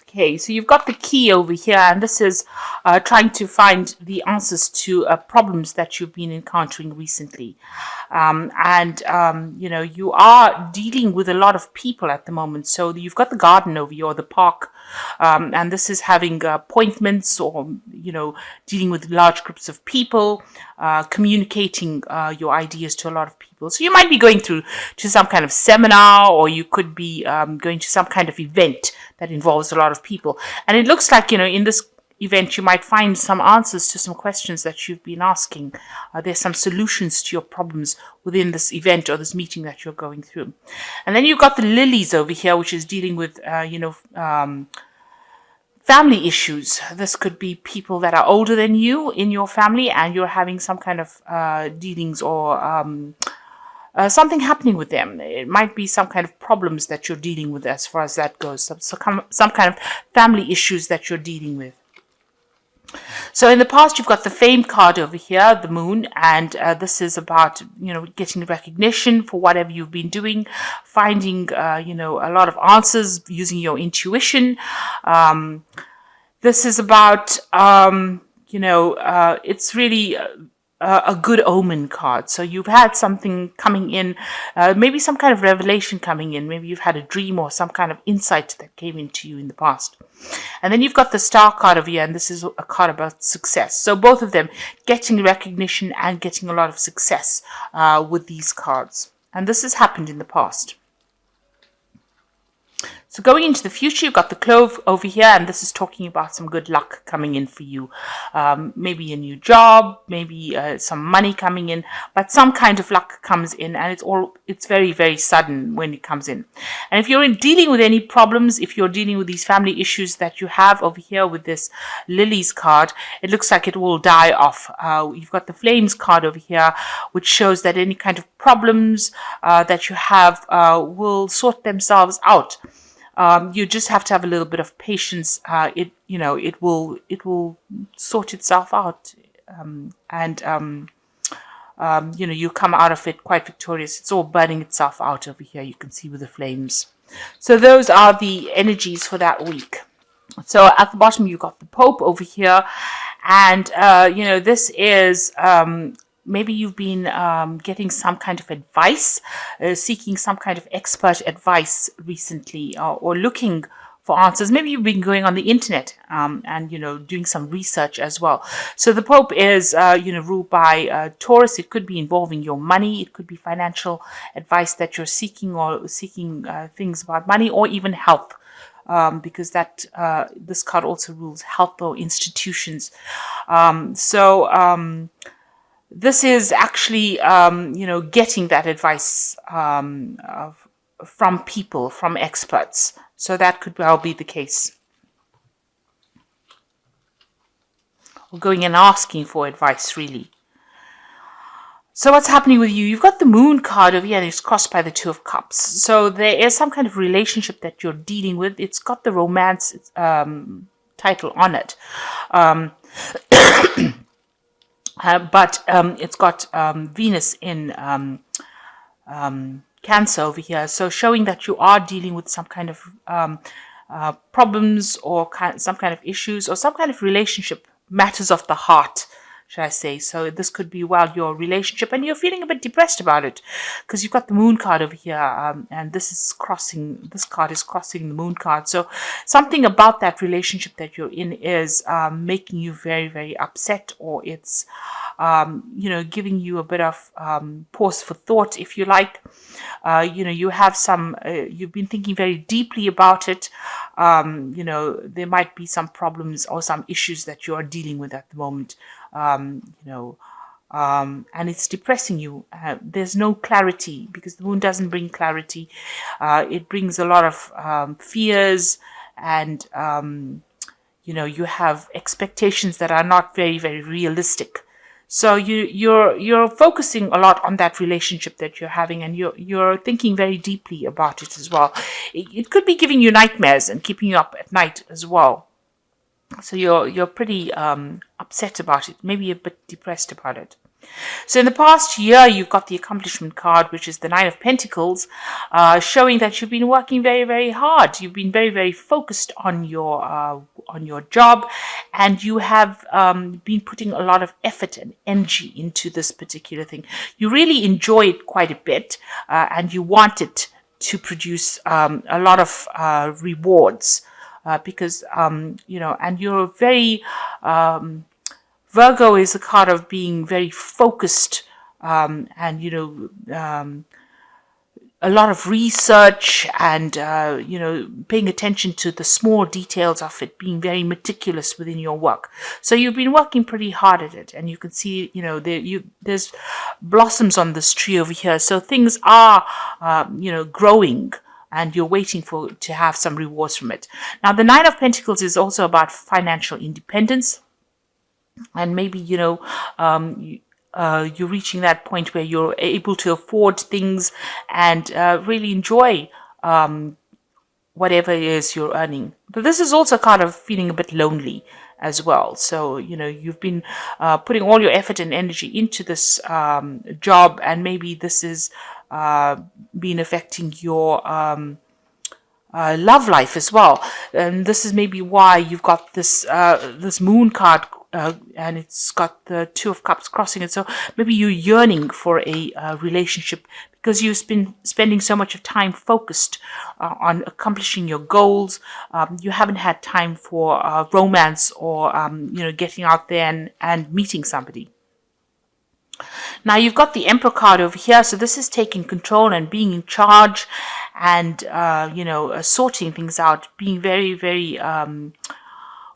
Okay, so you've got the key over here, and this is trying to find the answers to problems that you've been encountering recently. You are dealing with a lot of people at the moment. So you've got the garden over here, or the park, and this is having appointments, or, dealing with large groups of people, communicating your ideas to a lot of people. So you might be going through to some kind of seminar, or you could be going to some kind of event that involves a lot of people. And it looks like, in this event, you might find some answers to some questions that you've been asking. There's some solutions to your problems within this event or this meeting that you're going through. And then you've got the lilies over here, which is dealing with, family issues. This could be people that are older than you in your family, and you're having some kind of dealings or something happening with them. It might be some kind of problems that you're dealing with as far as that goes. Some kind of family issues that you're dealing with. So in the past, you've got the fame card over here, the moon, and this is about, getting recognition for whatever you've been doing, finding, a lot of answers using your intuition. This is about, it's really a good omen card. So you've had something coming in, maybe some kind of revelation coming in. Maybe you've had a dream or some kind of insight that came into you in the past. And then you've got the star card over here, and this is a card about success. So both of them, getting recognition and getting a lot of success with these cards. And this has happened in the past. So going into the future, you've got the clove over here, and this is talking about some good luck coming in for you. Maybe a new job, maybe some money coming in, but some kind of luck comes in, and it's very, very sudden when it comes in. And if you're dealing with any problems, if you're dealing with these family issues that you have over here with this lilies card, it looks like it will die off. You've got the flames card over here, which shows that any kind of problems that you have will sort themselves out. You just have to have a little bit of patience. It will sort itself out, you come out of it quite victorious. It's all burning itself out over here. You can see with the flames. So those are the energies for that week. So at the bottom, you've got the Pope over here, and this is. Maybe you've been getting some kind of advice, seeking some kind of expert advice recently, or looking for answers. Maybe you've been going on the internet and doing some research as well. So the Pope is ruled by Taurus. It could be involving your money. It could be financial advice that you're seeking, or seeking things about money, or even health. Because this card also rules health or institutions. This is actually, getting that advice from people, from experts. So that could well be the case. Or going and asking for advice, really. So what's happening with you? You've got the moon card over here, and it's crossed by the Two of Cups. So there is some kind of relationship that you're dealing with. It's got the romance title on it. But it's got Venus in Cancer over here, so showing that you are dealing with some kind of problems, or some kind of issues, or some kind of relationship, matters of the heart, should I say. So this could be, your relationship, and you're feeling a bit depressed about it, because you've got the moon card over here, and this card is crossing the moon card. So something about that relationship that you're in is making you very, very upset, or it's giving you a bit of pause for thought, if you like. You have you've been thinking very deeply about it. There might be some problems or some issues that you are dealing with at the moment. And it's depressing you. There's no clarity, because the moon doesn't bring clarity. It brings a lot of fears, and you have expectations that are not very, very realistic. So you're focusing a lot on that relationship that you're having, and you're thinking very deeply about it as well. It could be giving you nightmares and keeping you up at night as well. So you're pretty upset about it, maybe a bit depressed about it. So in the past year, you've got the accomplishment card, which is the Nine of Pentacles, showing that you've been working very, very hard. You've been very, very focused on your job, and you have been putting a lot of effort and energy into this particular thing. You really enjoy it quite a bit, and you want it to produce a lot of rewards. Because and you're very Virgo is a card of being very focused, and a lot of research, and paying attention to the small details of it, being very meticulous within your work. So you've been working pretty hard at it, and you can see there's blossoms on this tree over here. So things are growing, and you're waiting to have some rewards from it. Now, the Nine of Pentacles is also about financial independence, and maybe you're reaching that point where you're able to afford things and really enjoy whatever it is you're earning. But this is also kind of feeling a bit lonely as well. So you've been putting all your effort and energy into this job, and maybe this is been affecting your love life as well. And this is maybe why you've got this moon card, and it's got the Two of Cups crossing it. So maybe you're yearning for a relationship, because you've been spending so much of time focused on accomplishing your goals. You haven't had time for romance, or getting out there and meeting somebody. Now, you've got the Emperor card over here, so this is taking control and being in charge, and sorting things out, being very, very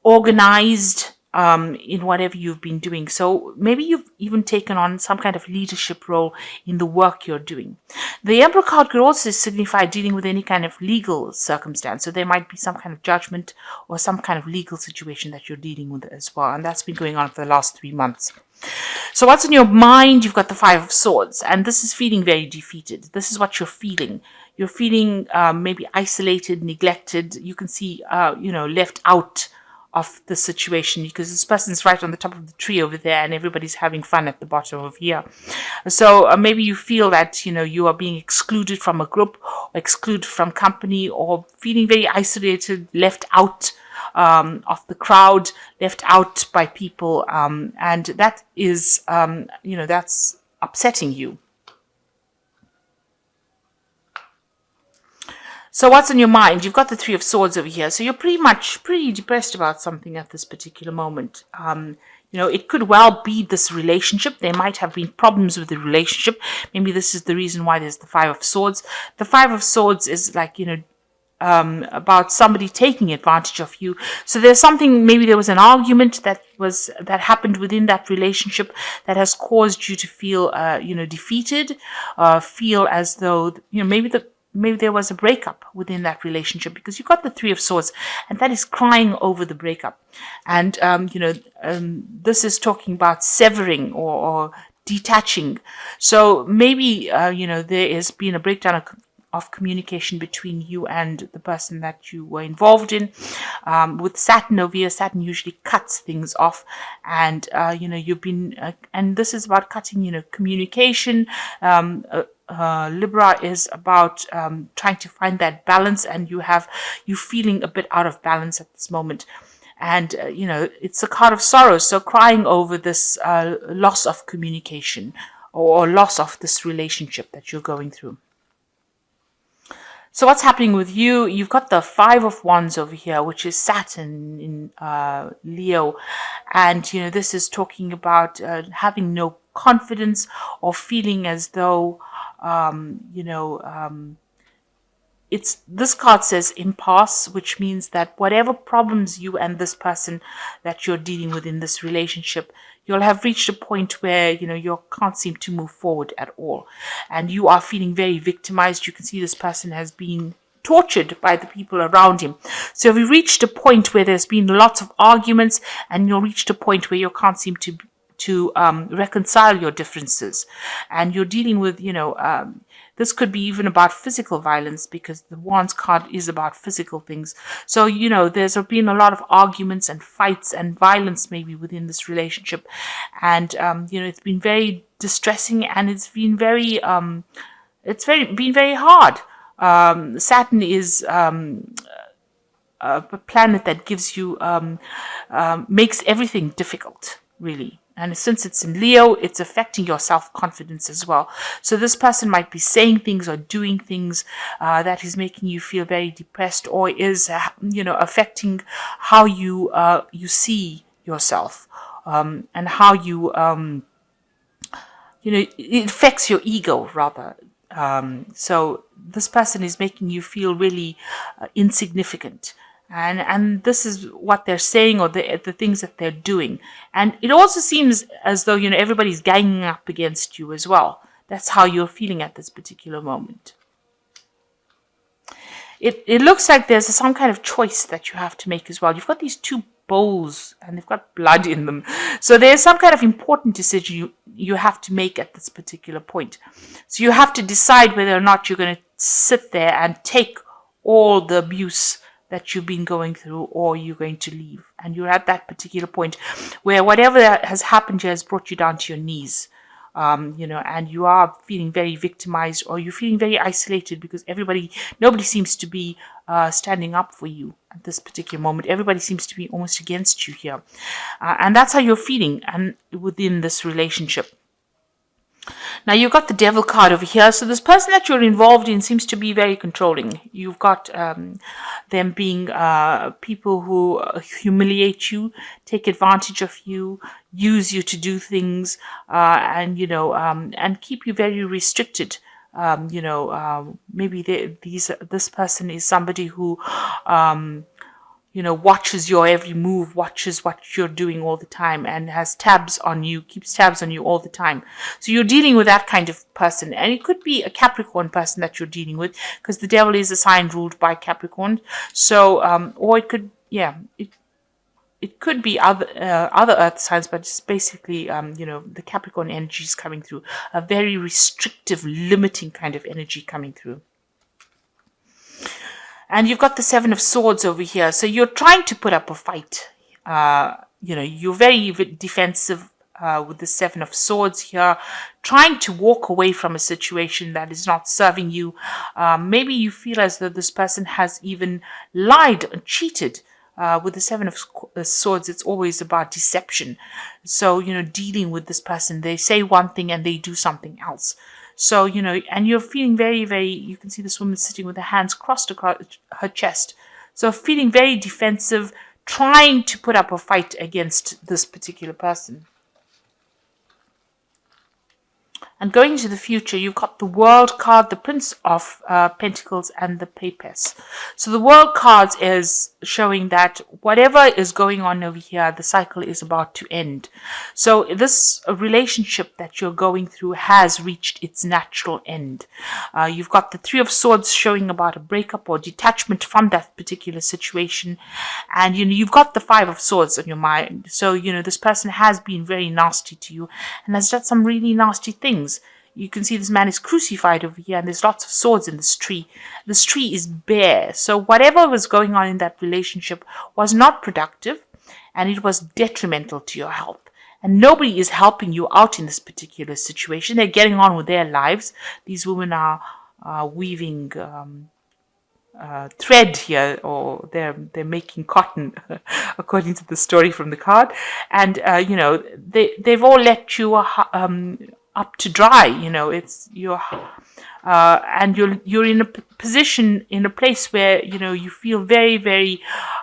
organized in whatever you've been doing. So maybe you've even taken on some kind of leadership role in the work you're doing. The Emperor card could also signify dealing with any kind of legal circumstance. So there might be some kind of judgment or some kind of legal situation that you're dealing with as well. And that's been going on for the last 3 months. So what's in your mind? You've got the Five of Swords, and this is feeling very defeated. This is what you're feeling. You're feeling maybe isolated, neglected. You can see, left out of the situation, because this person's right on the top of the tree over there, and everybody's having fun at the bottom of here. So maybe you feel that, you are being excluded from a group, or excluded from company, or feeling very isolated, left out of the crowd, left out by people, and that is, that's upsetting you. So what's on your mind? You've got the Three of Swords over here, so you're pretty depressed about something at this particular moment. It could well be this relationship. There might have been problems with the relationship. Maybe this is the reason why there's the Five of Swords. The Five of Swords is like, about somebody taking advantage of you. So there's something, maybe there was an argument that happened within that relationship that has caused you to feel, defeated, feel as though, maybe there was a breakup within that relationship, because you've got the Three of Swords, and that is crying over the breakup. And, this is talking about severing or detaching. So maybe, there has been a breakdown of communication between you and the person that you were involved in. With Saturn over here, Saturn usually cuts things off, and you've been and this is about cutting communication. Libra is about trying to find that balance, and you feeling a bit out of balance at this moment. And it's a card of sorrow, so crying over this loss of communication, or loss of this relationship that you're going through. So what's happening with you? You've got the Five of Wands over here, which is Saturn in Leo. And, this is talking about having no confidence, or feeling as though, this card says impasse, which means that whatever problems you and this person that you're dealing with in this relationship, you'll have reached a point where, you can't seem to move forward at all. And you are feeling very victimized. You can see this person has been tortured by the people around him. So we reached a point where there's been lots of arguments, and you'll reach a point where you can't seem to reconcile your differences. And you're dealing with, This could be even about physical violence, because the Wands card is about physical things. So, there's been a lot of arguments and fights and violence maybe within this relationship. And, it's been very distressing, and it's been been very hard. Saturn is a planet that gives you, makes everything difficult, really. And since it's in Leo, it's affecting your self-confidence as well. So this person might be saying things or doing things that is making you feel very depressed, or is, affecting how you see yourself, and how it affects your ego, rather. So this person is making you feel really insignificant. And this is what they're saying, or the things that they're doing. And it also seems as though, everybody's ganging up against you as well. That's how you're feeling at this particular moment. It looks like there's some kind of choice that you have to make as well. You've got these two bowls, and they've got blood in them. So there's some kind of important decision you have to make at this particular point. So you have to decide whether or not you're going to sit there and take all the abuse that you've been going through, or you're going to leave. And you're at that particular point where whatever has happened here has brought you down to your knees. And you are feeling very victimized, or you're feeling very isolated, because nobody seems to be standing up for you at this particular moment. Everybody seems to be almost against you here. And that's how you're feeling and within this relationship. Now, you've got the Devil card over here. So this person that you're involved in seems to be very controlling. You've got them being people who humiliate you, take advantage of you, use you to do things, and keep you very restricted. Maybe this person is somebody who watches your every move, watches what you're doing all the time, and has tabs on you, keeps tabs on you all the time. So you're dealing with that kind of person. And it could be a Capricorn person that you're dealing with, because the Devil is a sign ruled by Capricorn. So, or it could, it could be other earth signs, but it's basically, the Capricorn energy is coming through. A very restrictive, limiting kind of energy coming through. And you've got the Seven of Swords over here. So you're trying to put up a fight. You're very defensive with the Seven of Swords here, trying to walk away from a situation that is not serving you. Maybe you feel as though this person has even lied and cheated. With the Seven of Swords, it's always about deception. So, dealing with this person, they say one thing and they do something else. So, and you're feeling very, very, you can see this woman sitting with her hands crossed across her chest. So feeling very defensive, trying to put up a fight against this particular person. And going into the future, you've got the World card, the Prince of Pentacles, and the Papers. So the World card is showing that whatever is going on over here, the cycle is about to end. So this relationship that you're going through has reached its natural end. You've got the Three of Swords showing about a breakup or detachment from that particular situation. And, you've got the Five of Swords on your mind. So, this person has been very nasty to you and has done some really nasty things. You can see this man is crucified over here, and there's lots of swords in this tree. This tree is bare. So whatever was going on in that relationship was not productive, and it was detrimental to your health. And nobody is helping you out in this particular situation. They're getting on with their lives. These women are weaving thread here, or they're making cotton, according to the story from the card. And they've all let you up to dry. And you're in a position, in a place where you feel very, very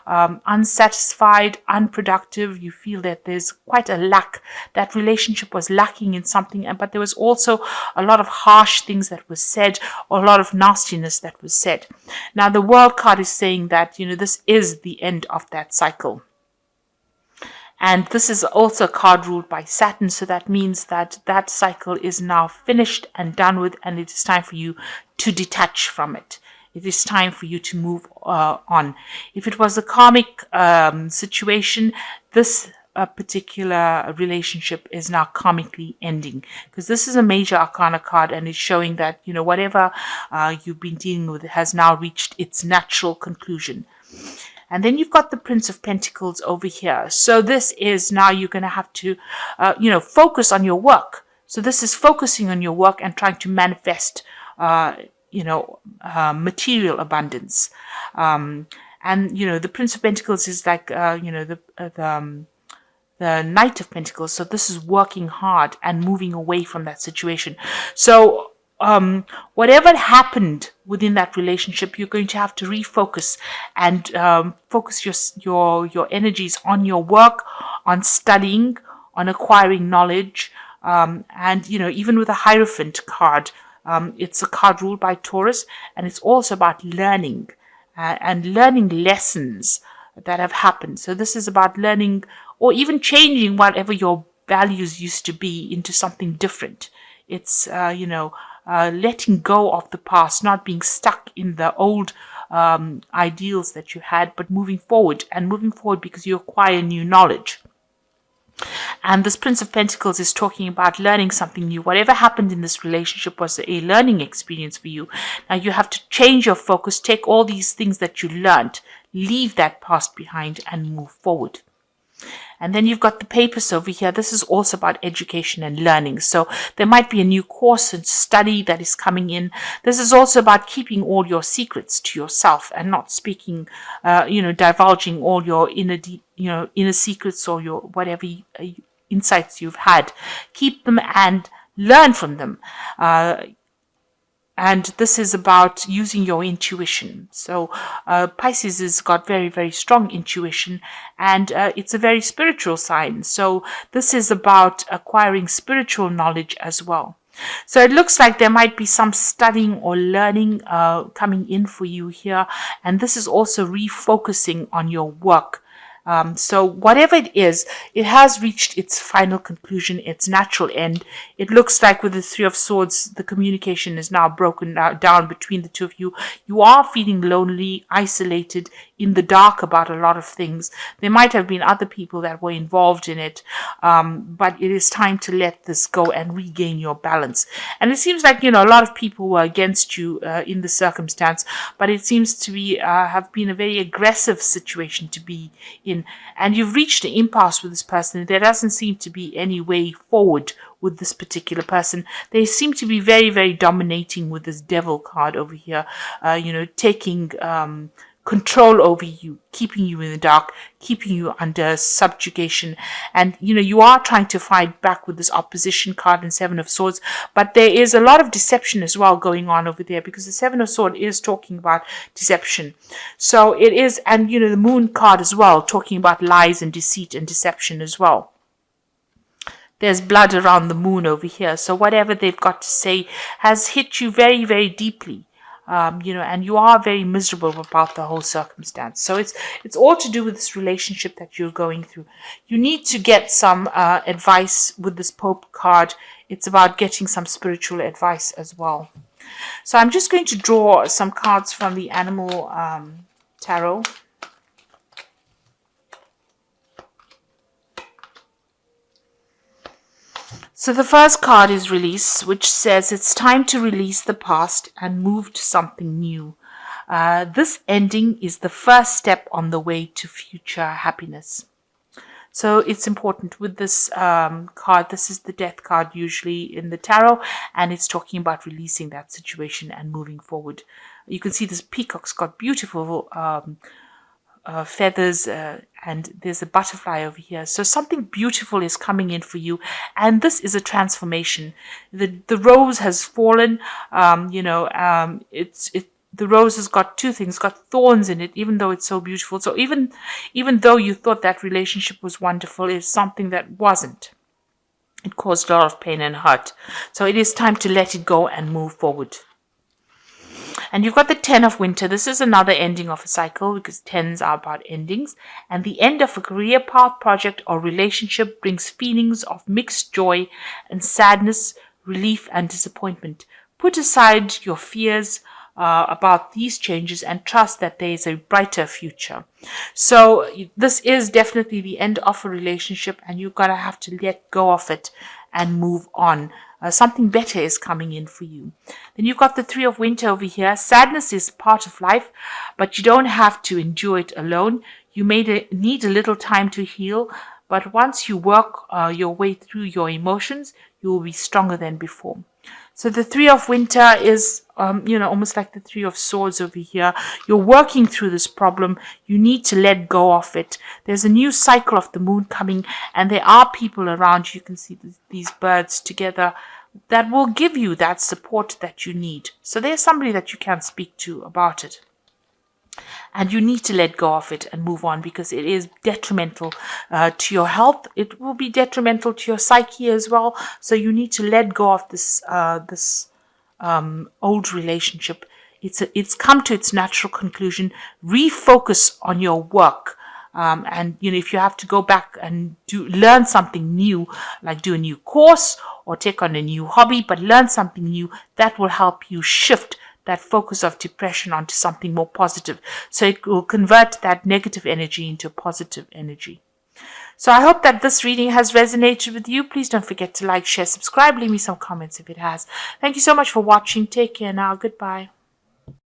unsatisfied, unproductive. You feel that there's quite a lack. That relationship was lacking in something, but there was also a lot of harsh things that was said, or a lot of nastiness that was said. Now the World card is saying that this is the end of that cycle. And this is also a card ruled by Saturn, so that means that that cycle is now finished and done with, and it is time for you to detach from it. It is time for you to move on. If it was a karmic situation, this a particular relationship is now karmically ending, because this is a major arcana card and it's showing that, whatever you've been dealing with has now reached its natural conclusion. And then you've got the Prince of Pentacles over here. So this is now you're going to have to, focus on your work. So this is focusing on your work and trying to manifest, material abundance. And, the Prince of Pentacles is like, the Knight of Pentacles. So this is working hard and moving away from that situation. So whatever happened within that relationship, you're going to have to refocus and focus your energies on your work, on studying, on acquiring knowledge, and even with a Hierophant card, it's a card ruled by Taurus, and it's also about learning and learning lessons that have happened. So this is about learning or even changing whatever your values used to be into something different. It's letting go of the past, not being stuck in the old ideals that you had, but moving forward because you acquire new knowledge. And this Prince of Pentacles is talking about learning something new. Whatever happened in this relationship was a learning experience for you. Now you have to change your focus, take all these things that you learned, leave that past behind and move forward. And then you've got the Papers over here. This is also about education and learning. So there might be a new course and study that is coming in. This is also about keeping all your secrets to yourself and not speaking, divulging all your inner secrets or your whatever insights you've had. Keep them and learn from them. And this is about using your intuition. So Pisces has got very, very strong intuition, and it's a very spiritual sign. So this is about acquiring spiritual knowledge as well. So it looks like there might be some studying or learning coming in for you here. And this is also refocusing on your work. So whatever it is, it has reached its final conclusion, its natural end. It looks like with the Three of Swords, the communication is now broken down between the two of you. You are feeling lonely, isolated, in the dark about a lot of things. There might have been other people that were involved in it, but it is time to let this go and regain your balance. And it seems like, a lot of people were against you in the circumstance, but it seems to be have been a very aggressive situation to be in. And you've reached an impasse with this person. There doesn't seem to be any way forward with this particular person. They seem to be very, very dominating with this Devil card over here, taking control over you, keeping you in the dark, keeping you under subjugation. And, you are trying to fight back with this Opposition card and Seven of Swords, but there is a lot of deception as well going on over there, because the Seven of Swords is talking about deception. So it is, and, the Moon card as well, talking about lies and deceit and deception as well. There's blood around the moon over here. So whatever they've got to say has hit you very, very deeply. And you are very miserable about the whole circumstance. So it's all to do with this relationship that you're going through. You need to get some advice with this Pope card. It's about getting some spiritual advice as well. So I'm just going to draw some cards from the Animal Tarot. So the first card is Release, which says it's time to release the past and move to something new. This ending is the first step on the way to future happiness. So it's important with this card. This is the Death card usually in the tarot, and it's talking about releasing that situation and moving forward. You can see this peacock's got beautiful feathers, and there's a butterfly over here. So something beautiful is coming in for you, and this is a transformation. The rose has fallen. The rose has got two things, got thorns in it, even though it's so beautiful. So even though you thought that relationship was wonderful, it's something that wasn't. It caused a lot of pain and hurt. So it is time to let it go and move forward. And you've got the Ten of Winter. This is another ending of a cycle, because tens are about endings. And the end of a career path, project, or relationship brings feelings of mixed joy and sadness, relief and disappointment. Put aside your fears, about these changes and trust that there is a brighter future. So this is definitely the end of a relationship, and you're going to have to let go of it and move on. Something better is coming in for you. Then you've got the Three of Winter over here. Sadness is part of life, but you don't have to endure it alone. You may need a little time to heal, but once you work your way through your emotions, you will be stronger than before. So the Three of Winter is, almost like the Three of Swords over here. You're working through this problem. You need to let go of it. There's a new cycle of the moon coming, and there are people around you. You can see these birds together that will give you that support that you need. So there's somebody that you can speak to about it. And you need to let go of it and move on, because it is detrimental to your health. It will be detrimental to your psyche as well. So you need to let go of this old relationship. It's come to its natural conclusion. Refocus on your work. And if you have to go back and learn something new, like do a new course or take on a new hobby, but learn something new, that will help you shift that focus of depression onto something more positive. So it will convert that negative energy into positive energy. So I hope that this reading has resonated with you. Please don't forget to like, share, subscribe, leave me some comments if it has. Thank you so much for watching. Take care now. Goodbye.